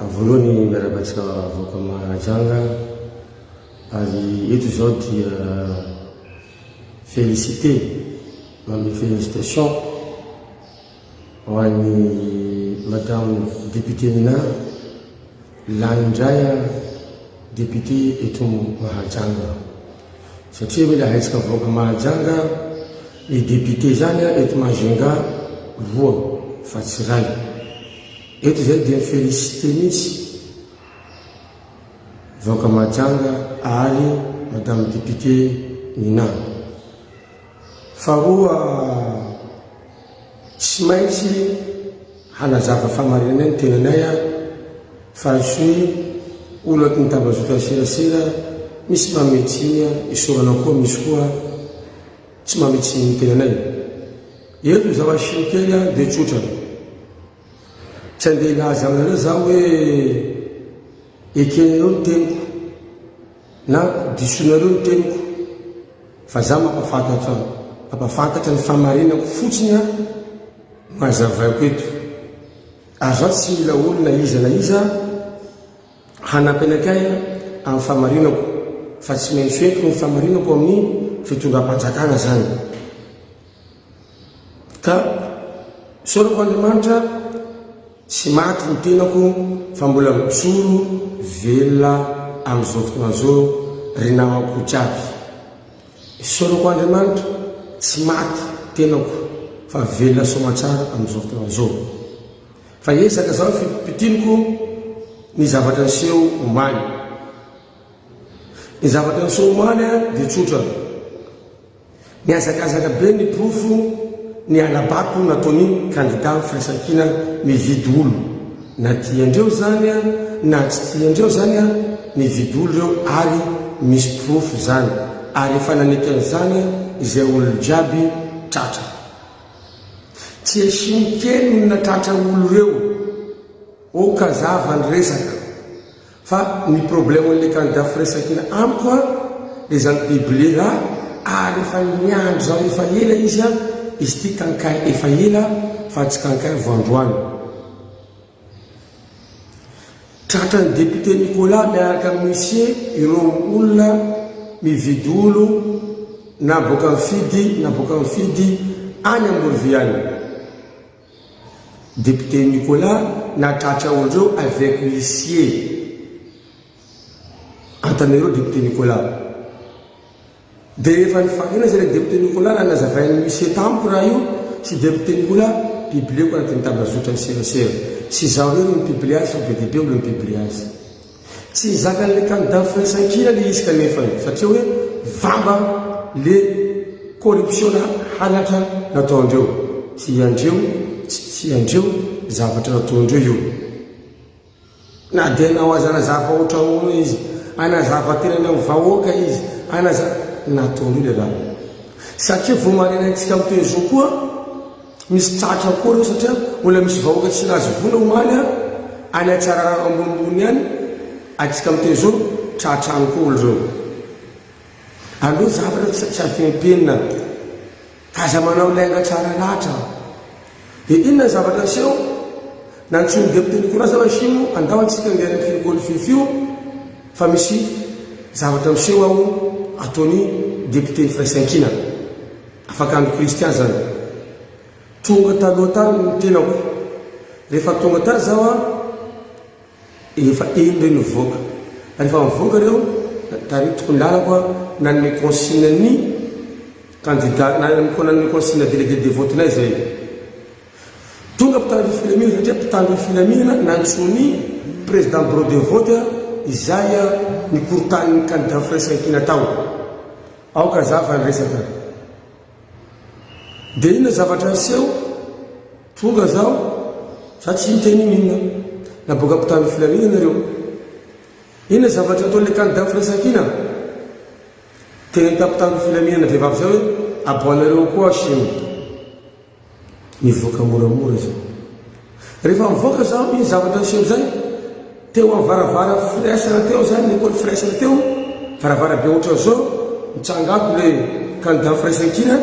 voalohany miarabatsika avoaka mahajanga ary eto zao dia félicité mamy félicitation ho an'ny madame député nina lanindray député eto Mahajanga satria mila haitsika avoaka Mahajanga i député zany eto Mahajanga roa fa tsy ray eto zay dia félicité mihitsy avoaka Mahajanga ary madame député Nina. Faharoa tsy maintsy hanazava famarinana ny tenanay fa isoy olo aty nitambazotra serasera misy mametsiny isorana koa misy koa tsy mametsiny ny tenanay. Eto zavasiny kely dia tsotra tsy andeha ilaza aminareo zaho hoe ekenareo ny teniko na disonareo ny teniko fa za mampafantatra ny famarinako fotsiny mazavaiko eto. Azo tsy mila olona na iza hanampy anakay amin'ny famarinako fa tsy maintsy entiko ny famarinako amin'ny fitondram-panjakana zany. Ka sorako Andriamanitra tsy maty ny tenako fa mbola mijoro velona amin'izao fotoana zao rinamako jiaby. Sorako Andriamanitra tsy maty tenako fa velona somatsara amin'izao fotoana zao. Fa esaka zao fipitiniko ny zavatra niseho omaly. Ny zavatra niseho omaly dia tsotra. Niazakazaka be ny profo ny alabato nataony candidat firaisan-kina mividy olo. Na tiandreo zany na tsy tiandreo zany mividy olo reo ary misy profo zany. Ary efa nanekan'izany izay olo jiaby tratra. Tsy esiny kely natratra olo reo o kazava ny resaka fa ny problème le candidat firaisan-kina amiko dia zany biblia raha ary efa niandro zao efa ela izy ty kankay efa ela fa tsy kankay voandroany. Tratra ny député Nicolas miaraka amin'ny monsieur ireo olona mividy olo na boka mifidy any Amboroviany. Député Nicolas natratra olo reo avec l'huissier. Antanareo député Nicolas. Dia rehefa nifanena zay député Nicolas nanazavain'ny huissier tamiko raha io sy député Nicolas bibliako anatin'ny tambazotra ny serasera. Sy zaho reo ny biblia azy fa be dia be olo ny biblia azy. Tsy zakan'le candidat firaisan-kina le izy kanefa satria hoe vamba le corruption halatra nataondreo. Tsy tiandreo zavatra nataondreo io. Na dia nao azy anazava ohatra ono izy, anazava tenany amin'ny vahoaka izy, nataondreo le raha. Satria voamarinantsika amin'ny toezao koa misy tratra koa reo satria mbola misy vahoaka tsy nazo vola omaly any atsara rano ambonimbony any atsika amin'ny toezao tratrano koa olo reo. Aleo zavatra tsy afempenina kaza manao lainga tsara latra. Dia inona zavatra seho nantsony député Nicolas zavasimo andao antsika ndeha ny filikolo fifio fa misy zavatra miseho ao ataony député firaisan-kina afaka andro kristian zany. Tonga taloha tany ny tenako rehefa tonga tany zao efa eny reo nivoaka. Rehefa mivoaka reo taritoko ny lalako nanome consigne ny candidat nanome consigne délégué de vote nay zay. Tonga mpitandro filaminana satria mpitandro filaminana nantsony président bureau de vote izay nikorotany candidat firaisan-kina tao. Aoka zava ny resaka. Dia inona zavatra niseho tonga zao sa tsy miteny inona naboaka mpitandro filaminana reo. Inona zavatra ataon'le candidat firaisan-kina teny tampitandro filaminana vehivavy zao hoe aboanareo koa siny mivoaka moramora zao. Rehefa mivoaka zao iny zavatra niseho zay teo amin'ny varavara firaisana teo zany l'école firaisana teo varavara be ohatra zao mitsangako le candidat firaisan-kina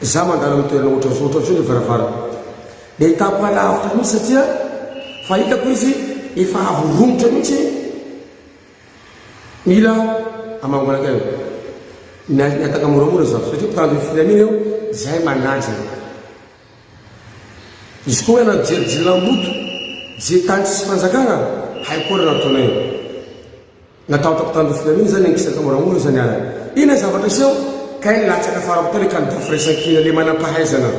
za mandalo amin'ny toerana ohatra zao le varavara. Dia hitapalavitra mihitsy satria fa hitako izy efa avoromotra mihitsy mila amangonakay niataka moramora zao satria mpitandro filamina eo zay manajy izy koa ana jerijerylamoto je tany tsy fanjakana haikory nataona io natao tapitandro filamina zany ankisaka moramora zany ala ina zavatra seo kay latsaka farapota le candidat firaisankina le manam-pahaizana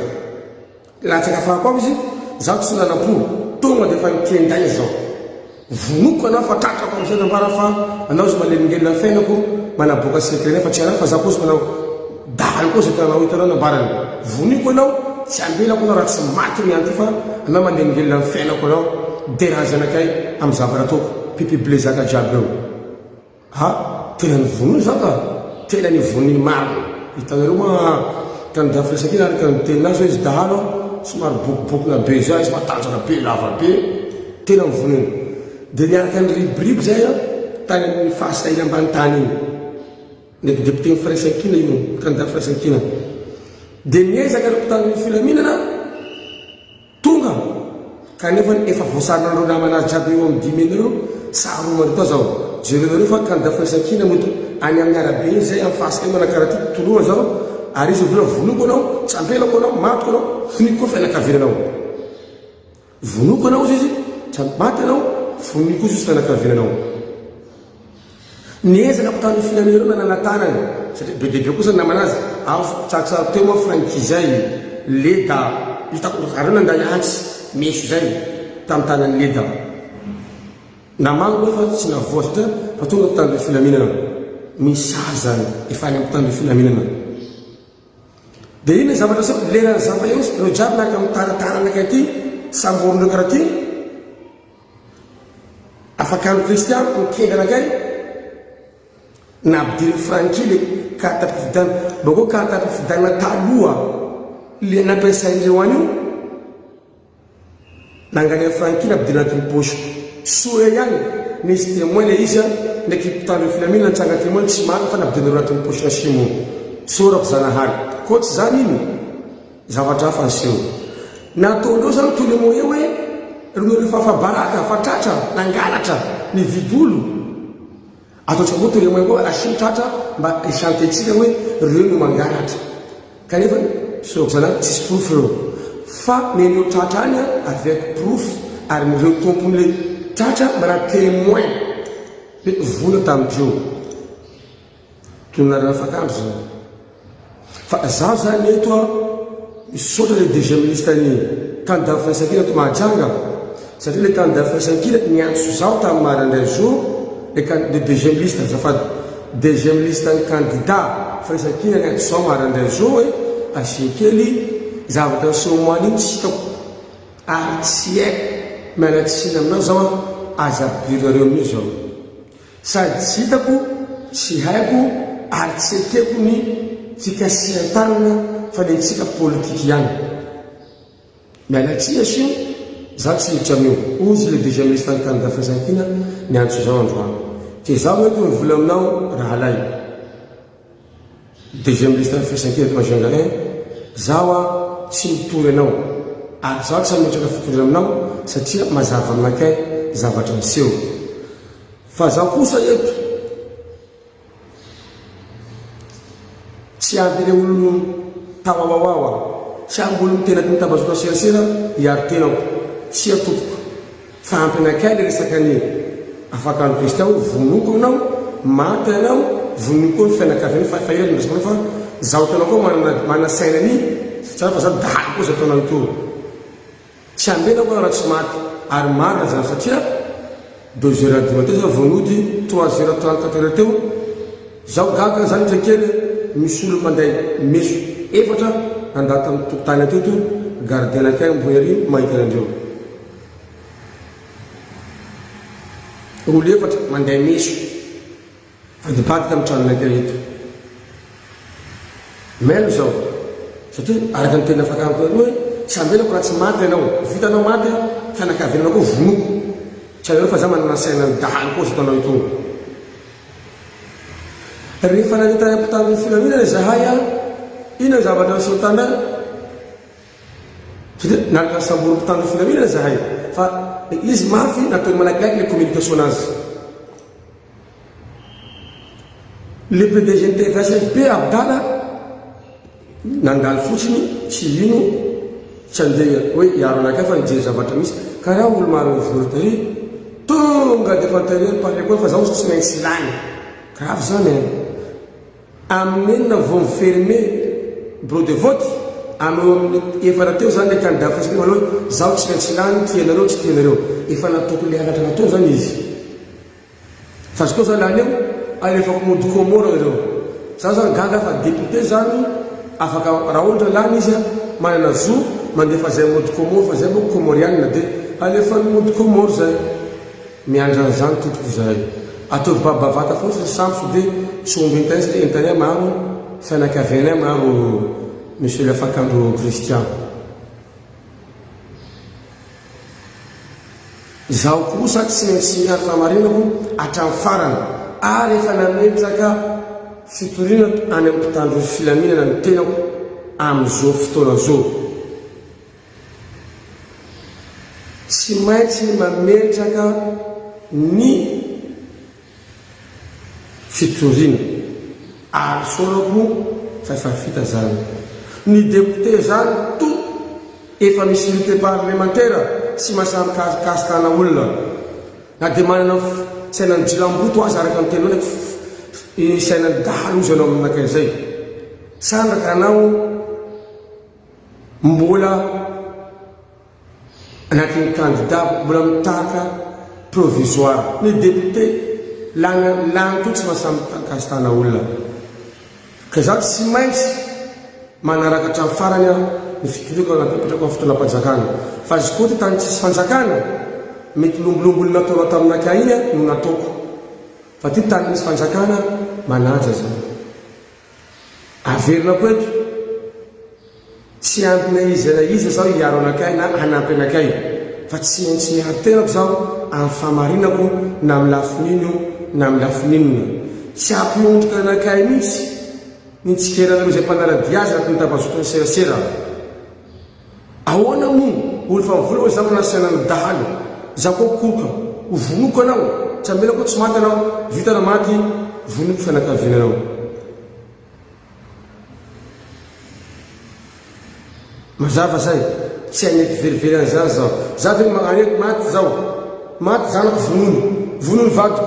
latsaka farako aby izy zaho tsy nanam-po tonga dia efa nikenday zao vonoko anao fa tratrako am'izay nambara fa anao izy malenongelona fiainako manaboaka secret fa tsy anao fa zaho koa izy manao daly koa zay tanao hitanao nambarany voniko anao tsy ambelako anao raha tsy maty mianty fa anao malenongelona ny fiainako anao dérange anakay amin'ny zavatra ataoko pipible zaka jiaby eo tena ny vonony zao ka tena ny voniny maro hitanareo ma candidat firaisankina araka ny teninazy hoe izy dahalo somary bokobokona be zay izy matanjaka be lava be tena ny voniny dia niaraka ny ribriby zay tany amin'ny fahasahina ambany tany iny ndraiky député firaisankina io candidat firaisankina dia niezaka reo mpitandro filaminana tonga kanefa efa voasarina reo namanazy jiaby eo amin'ny 10 minareo saromany tao zao jerenareo fa candidat firaisankina moto any amin'ny arabe iny zay amin'ny fahasahina manakara ty toloha zao ary izy vola vonoko anao tsy ampelako anao matoko anao foniko koa fianakaviananao vonoko anao izy izy tsy maty anao foniko izy fianakaviananao niezaka mpitandro filaminareo nananatanany satria be debe kosa ny namanazy tsaratsara teo moa franki zay leda hitako areo nanday antsy meso zay tamin'ny tanany leda namagno efa tsy navoa satria fa tonga mpitandro filaminana misary zany efa any mpitandro filaminana dia iny zavatra sao lerana zava eo reo jiaby naka amin'ny tanatananakay ty samborondreo karaha ty afakano kristian mikenda anakay nabidiry franki le kartapividana bakeo kartapividana taloha le nampiasaindreo any io nangany franki nabidiry anatiny posy soa ihany nisy témoin le izy ndraiky mpitandro filamina nitsanga témoin tsy marina fa nabidinareo anatiny posy na simo sorako zanahary koa tsy zany iny zavatra hafa nseho nataondreo zany tolemo eo hoe ronareo fafabaraka fatratra nangalatra ny vidolo ataotsika moa tolemo koa asiny tratra mba isantetsika hoe reo no mangalatra kanefa sorako zany tsisy proof reo fa neneo tratra any avec proof ary nireo tompon'le tratra mana témoin hoe vola tamindreo tonarana fakandro zany fa zaho zany eto misaotra le deuxième liste ny candidat firaisankina to mahajanga satria le candidat firaisankina niantso zaho tamin'ny marandray jour le deuxième liste zafady deuxième liste ny candidat firaisankina niantso zao marandray jour hoe asiakely zavatra somoany iny tsy hitako ary tsy haiko mialatsiny aminao zao azabirareo amin'io zao sady tsy hitako tsy haiko ary tsy ekeko ny fikasian-tanana fa le tsika politiky ihany mialatsia sio za tsy hiditra amio ozy le deuxième liste ny candidat firaisankina niantso zao androany ke zaho eto mivola aminao raha lay deuxième liste ny firaisankina to mazanga zaho tsy mitory anao ary zaho tsy ametraka fitory aminao satria mazava aminakay zavatra niseho fa zaho kosa eto tsy ampy le olo tawawawawa tsy ampy olo mitena ty mitabazoka serasera hiary tenako tsy atopoko fa ampy anakay le resaka ny afakano kristian hoe vonoko anao maty anao vonoko ny fianakaviana fa faherany resaka fa zaho tanao koa manasainany tsara fa za daly koa za tanao ito tsy ambelako raha tsy maty ary marina zany satria 2h10 teo za vonody 3h34 teo zaho gaga zany trakely misy olo manday meso efatra andata amin'ny tokotany ateo to gardianakay mboery mahitanandreo olo efatra manday meso fa dipatika amin'ny tranonakay eto melo zao satria araka ny tena fakanko hoe tsy ambelako raha tsy maty anao vitanao maty fianakaviananao koa vonoko tsy aeo fa za mananasaina ny dahaly koa zatanao ito rehefa nanetany ampitandro ny filaminana zahay ina zavatra seho tanda satria naraka ny samboro mpitandro ny filaminana zahay fa izy mafy nataony malakilaky le communication azy le PDG ny TFSFP Abdala nandalo fotsiny tsy ino tsy andeha hoe iaro anakay fa nijery zavatra misy ka raha olo maro volontaire tonga de fantarery parle koa fa zaho tsy maintsy lany grave zany amin'enina vao miferme bureau de vote ameo amin'ny efara teo zany le candidat fasika aloha zaho tsy maintsy lany tianareo tsy tianareo efa natoko le anatra natao zany izy fa izy koa zany lany eo alefako modicomora ireo za zany gaga fa député zany afaka raha ohatra lany izy manana zo mandefa zay modicomora fa zay moa comorianina de alefany modicomora zay miandra zany totoko zay ataovy babavata fotsiny samso de sombentaizy le entany maro fianakavianay maro monsieur le fakandro Christian zaho kosa tsy maintsy miaro famarinako hatramin'ny farany ary efa nametraka fitorina any amin'ny mpitandro filaminana ny tenako amin'izao fotoana zao tsy maintsy mametraka ny fitorina ary sorako fa efa vita zany ny député zany to efa misy unité parlementaire sy masamy kasitana olona na de manana sainany jilamboto azy araka ny tenao ndraiky sainany dahalo izy anao aminakay zay sandraka anao mbola anatin'ny candidat mbola mitarika provisoire ny député lany to tsy masamy kasitana olona ka zaho tsy maintsy manaraka hatramin'ny farany ny fitoriko anapetrako amin'ny fotoanam-panjakana fa izy koa ty tany tsisy fanjakana mety lombolomboly nataonao taminakay iny no nataoko fa ty tany misy fanjakana manaja zany averina koa eto tsy ampina izy na izy zaho hiaro anakay na hanampy anakay fa tsy maintsy miaro tenako zaho amin'ny famarinako na amin'ny lafinino na amin'ny lafininona tsy ampiontrika anakay mihitsy nitsikeranareo zay mpanaradia azy aty nitapazokany serasera ahoana mo olo fa mivola hoe zaho nasianany dahalo zaho koa koka ho vonoko anao tsy ambela koa tsy maty anao vitana maty vonoko fianakaviananao mazava zay tsy anety verivery an'izany zaho za ve magnanety maty zaho maty zanako vonono vadiko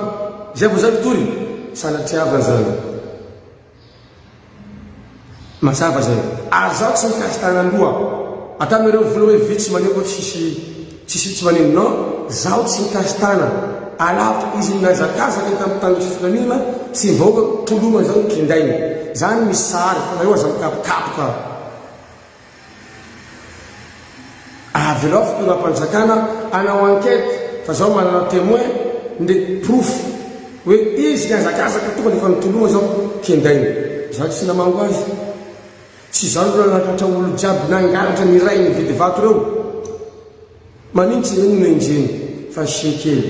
zay vo zay tory sanatiavana zany mazava zay ary zaho tsy mikasitana aloha ataonareo vola hoe vitsy maneo koa tsisy vitsy maneno non zaho tsy mikasitana alavitra izy nazakazaka tamin'ny tany filanina tsy vahoaka toloma zao kindainy zany misy sary fa eo aza mikapokapoka avy lao fotoanam-panjakana anao enquête fa zaho manana témoin ndraiky proof hoe izy nazakazaka tonga defa nitoloma zao kindainy zaho tsy namango azy tsy zany ro natratra olo jiaby nangalatra ny ray ny vidy vato reo maniny tsy eny no enjeny fa sinkely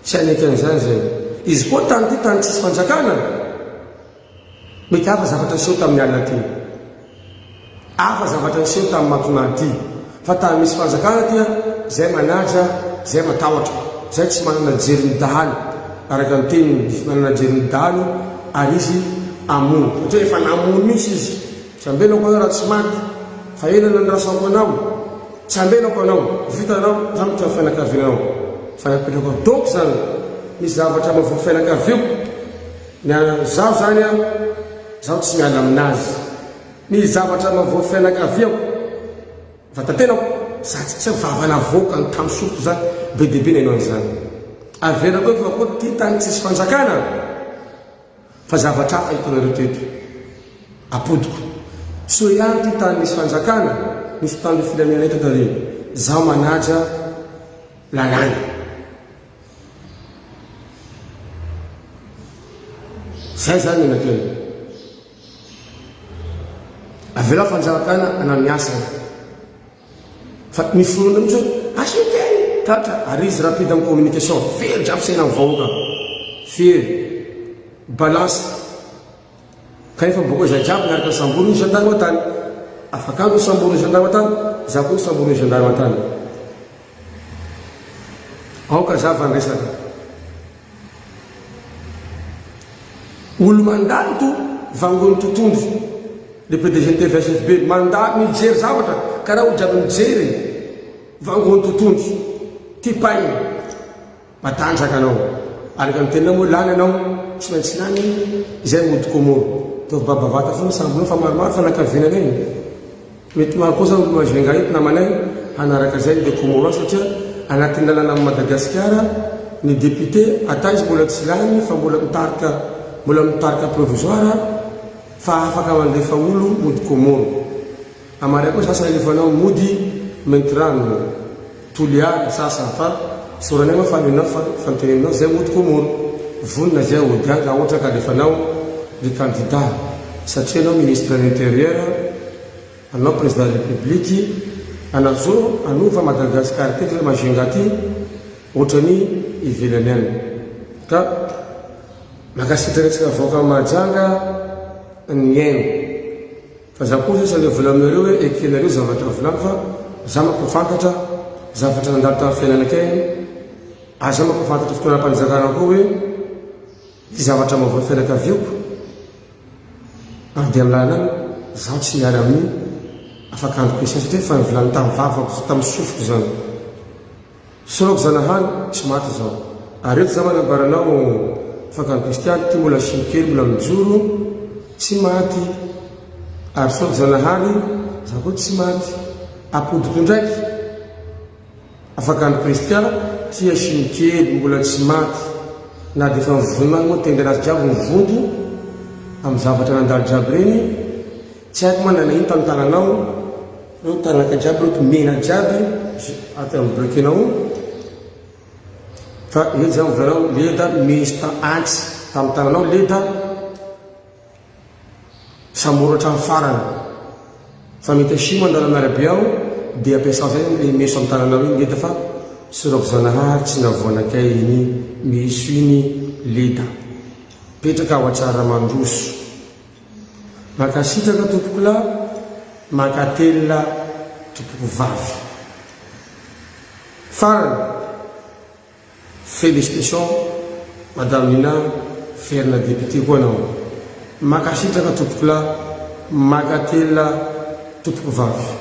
tsy aneky an'izany zay izy koa tany ty tany tsisy fanjakana mety afa zavatra seho tamin'ny alina ty afa zavatra seho tamin'ny matonany ty fa tany misy fanjakana tya zay manaja zay matahotra zay tsy manana jeriny dahalo araka ny teny manana jeriny dahalo ary izy amono satria efa namono mihitsy izy tsy ambelako anao raha tsy maty fa enana ny rasako anao tsy ambelako anao vitanao za mitao fianakavianao fa napetrako ataoko zany misy zavatra mavoa fianakaviako zaho zany a zaho tsy miala aminazy misy zavatra mavoa fianakaviako vatatenako sady tsy vavana voaka ny tamosoko zany be debe nainao an'izany avera koa fa koa ty tany tsisy fanjakana fa zavatra hafa hitonareo teto apodiko so ihany ty tany misy fanjakana misy tany filamina eto tare zaho manaja lalàna zay zany nanakely avela fanjakana ana miasa fa mifonona mitsy asikeny tatra ary izy rapide amin'ny communication fery drapo saina amin'ny vahoaka fery balance kanefa boko zay jiaby miaraka samborony gendarme tany afaka andro samborony gendarme tany za koa samborony gendarme tany aoka zavanresaka olo mandato vangony totondro le PDG TVSFB mandato mijery zavatra karaha olo jiaby mijery vangony totondro ty painy matanjaka anao araka ny tenina moa lany anao tsy maintsy lany izay modikomoro tovy babavata foana sambonao fa maromaro fa nakavinana iny mety maro koa zany olo mazenga eto namanay hanaraka zay de komoro satria anatin'ny lalàna amin'ny Madagasikara ny député ata izy mbola tsy lany fa mbola mitarika provisoire fa afaka mandefa olo mody komoro amary koa sasa elefanao mody mentrano toliara sasa fa soranay ma faninao fa niteneninao zay mody komoro vonina zay odiaga raha ohatra ka alefanao le candidat satria anao ministre de l'intérieur anao président de la république anao zao anova Madagasikara teky le mazenga ty ohatrany ivelany any ka makasitraresaka voaka majanga ny aino fa za koa zay le volanareo hoe ekenareo zavatra volany fa za mampafantatra zavatra nandalo tamin'ny fiainanakay aza mampafantatra fotoanam-panjakana koa hoe ty zavatra mavoa fianakavioko dia am'lalana zaho tsy miara amin'ny afaka andro question satria fa nivolany tamin'ny vavako tamin'ny sofiko zany soroko zanahany tsy maty zao ary eto za manambaranao afaka andro question ty mbola simikely mbola mijoro tsy maty ary soroko zanahany za koa tsy maty apodiko ndraiky afaka andro question tia simikely mbola tsy maty na dia efa mivonimany moa tenda anazy jiaby mivonto amin'ny zavatra nandalo jiaby reny tsy haiko manana ino tamin'ny tananao reo tanaka jiaby reo mena jiaby aty amin'ny bloquenao fa eto zany volanao leda misy antsy tamin'ny tananao leda samoratra amin'ny farany fa mety asimo andalo miarabe ao dia ampiasao zay le meso amin'ny tananao iny leda fa sorako zanahary tsy navoanakay iny meso iny leda petraka ao atsara mandroso makasitraka tompoko la makatelina tompoko vavy farany félicitation madame Nina ferna député koa anao makasitraka tompoko la makatelina tompoko vavy